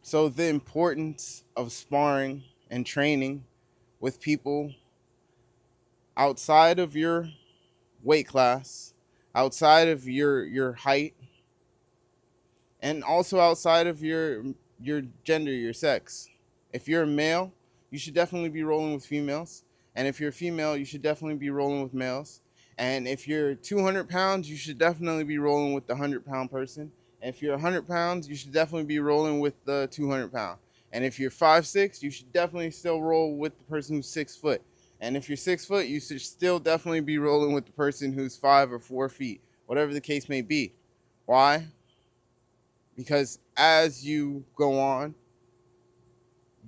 So the importance of sparring and training with people outside of your weight class, outside of your height, and also outside of your gender, your sex. If you're a male, you should definitely be rolling with females, and if you're a female, you should definitely be rolling with males. And if you're 200 pounds, you should definitely be rolling with the 100-pound person. And if you're 100 pounds, you should definitely be rolling with the 200-pound. And if you're 5'6", you should definitely still roll with the person who's 6 foot. And if you're 6 foot, you should still definitely be rolling with the person who's 5 or 4 feet, whatever the case may be. Why? Because as you go on,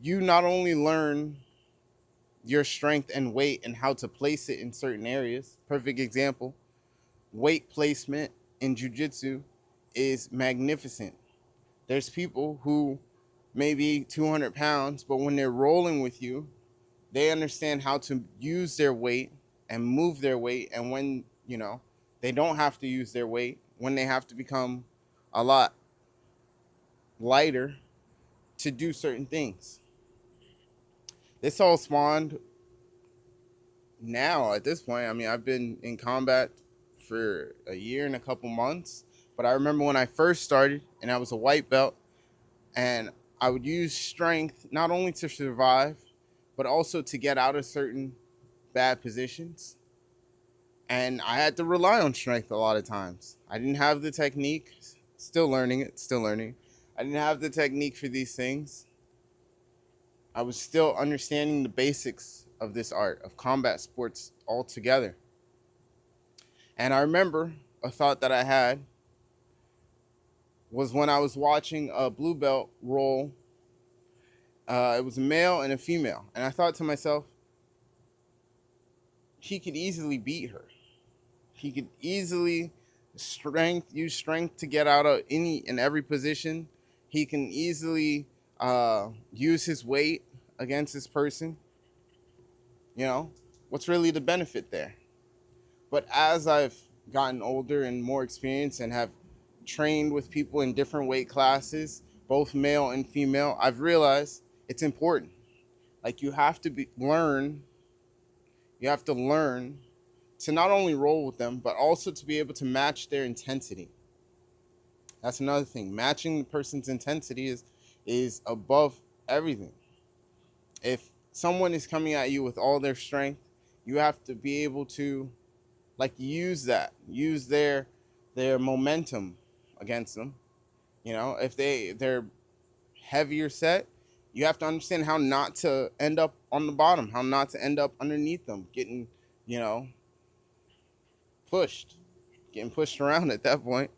you not only learn your strength and weight and how to place it in certain areas. Perfect example, weight placement in jiu-jitsu is magnificent. There's people who may be 200 pounds, but when they're rolling with you, they understand how to use their weight and move their weight. And when, they don't have to use their weight, when they have to become a lot lighter to do certain things. This all spawned now at this point. I mean, I've been in combat for a year and a couple months, but I remember when I first started and I was a white belt, and I would use strength not only to survive, but also to get out of certain bad positions. And I had to rely on strength a lot of times. I didn't have the technique, still learning it, still learning. I didn't have the technique for these things. I was still understanding the basics of this art, of combat sports altogether. And I remember a thought that I had was when I was watching a blue belt roll. It was a male and a female. And I thought to myself, he could easily beat her. He could easily use strength to get out of any and every position. He can easily use his weight against this person. What's really the benefit there? But as I've gotten older and more experienced and have trained with people in different weight classes, both male and female, I've realized it's important. Like you have to learn to not only roll with them, but also to be able to match their intensity. That's another thing. Matching the person's intensity is above everything. If someone is coming at you with all their strength, you have to be able to use their momentum against them. If they're heavier set, you have to understand how not to end up on the bottom, how not to end up underneath them, you know, pushed, getting pushed around at that point.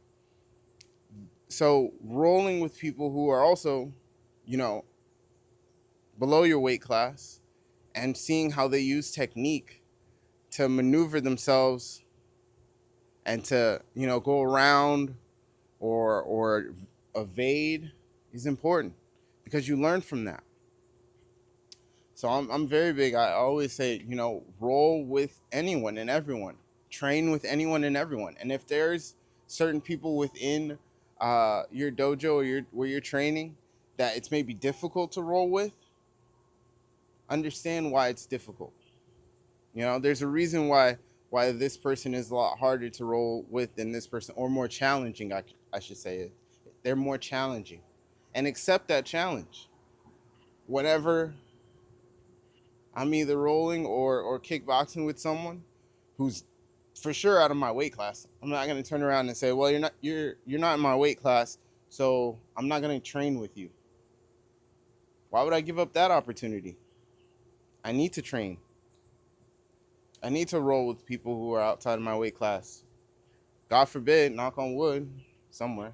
So rolling with people who are also, you know, below your weight class and seeing how they use technique to maneuver themselves and to, go around or evade is important because you learn from that. So I'm very big. I always say, roll with anyone and everyone. Train with anyone and everyone. And if there's certain people within your dojo or where you're training that it's maybe difficult to roll with, understand why it's difficult. There's a reason why this person is a lot harder to roll with than this person, or more challenging, I should say. They're more challenging. And accept that challenge. Whenever I'm either rolling or kickboxing with someone who's for sure out of my weight class, I'm not going to turn around and say, "Well, you're not in my weight class, so I'm not going to train with you." Why would I give up that opportunity? I need to train. I need to roll with people who are outside of my weight class. God forbid, knock on wood, somewhere.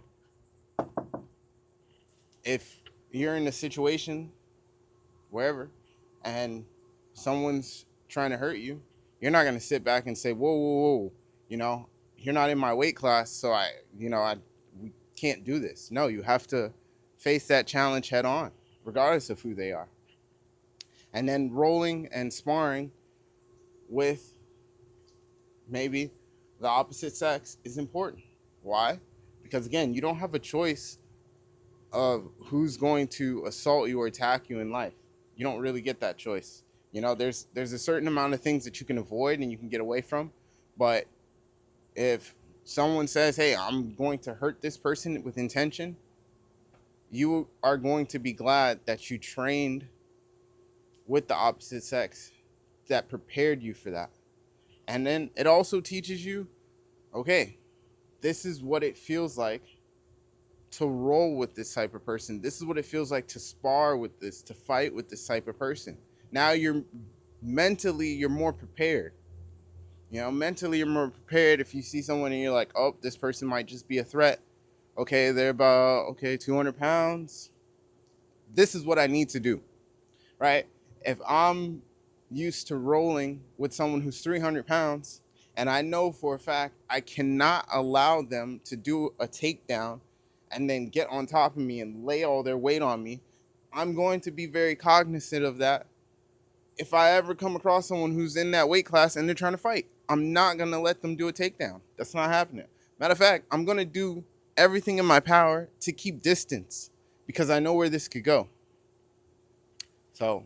If you're in a situation wherever and someone's trying to hurt you, you're not going to sit back and say, "Whoa, whoa, whoa, you're not in my weight class, so we can't do this." No, you have to face that challenge head on, regardless of who they are. And then rolling and sparring with maybe the opposite sex is important. Why? Because again, you don't have a choice of who's going to assault you or attack you in life. You don't really get that choice. You know, there's a certain amount of things that you can avoid and you can get away from, but if someone says, "Hey, I'm going to hurt this person with intention," you are going to be glad that you trained with the opposite sex that prepared you for that. And then it also teaches you, okay, this is what it feels like to roll with this type of person. This is what it feels like to spar with this, to fight with this type of person. Now you're more prepared. You know, mentally you're more prepared if you see someone and you're like, oh, this person might just be a threat. Okay, they're about 200 pounds. This is what I need to do, right? If I'm used to rolling with someone who's 300 pounds and I know for a fact I cannot allow them to do a takedown and then get on top of me and lay all their weight on me, I'm going to be very cognizant of that. If I ever come across someone who's in that weight class and they're trying to fight, I'm not going to let them do a takedown. That's not happening. Matter of fact, I'm going to do everything in my power to keep distance because I know where this could go. So,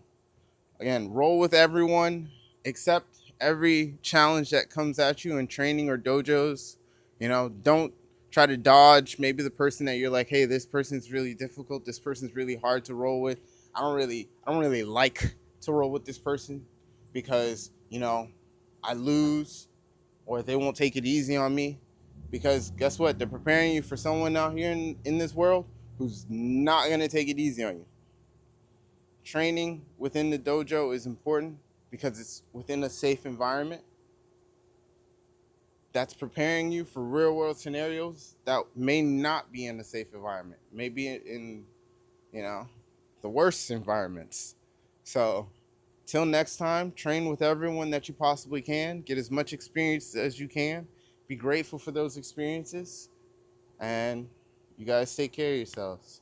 again, roll with everyone, accept every challenge that comes at you in training or dojos. You know, don't try to dodge maybe the person that you're like, hey, this person's really difficult. This person's really hard to roll with. I don't really like to roll with this person because, you know, I lose or they won't take it easy on me. Because guess what? They're preparing you for someone out here in this world who's not going to take it easy on you. Training within the dojo is important because it's within a safe environment that's preparing you for real world scenarios that may not be in a safe environment, maybe in, you know, the worst environments. So till next time, train with everyone that you possibly can, get as much experience as you can, be grateful for those experiences, and you guys take care of yourselves.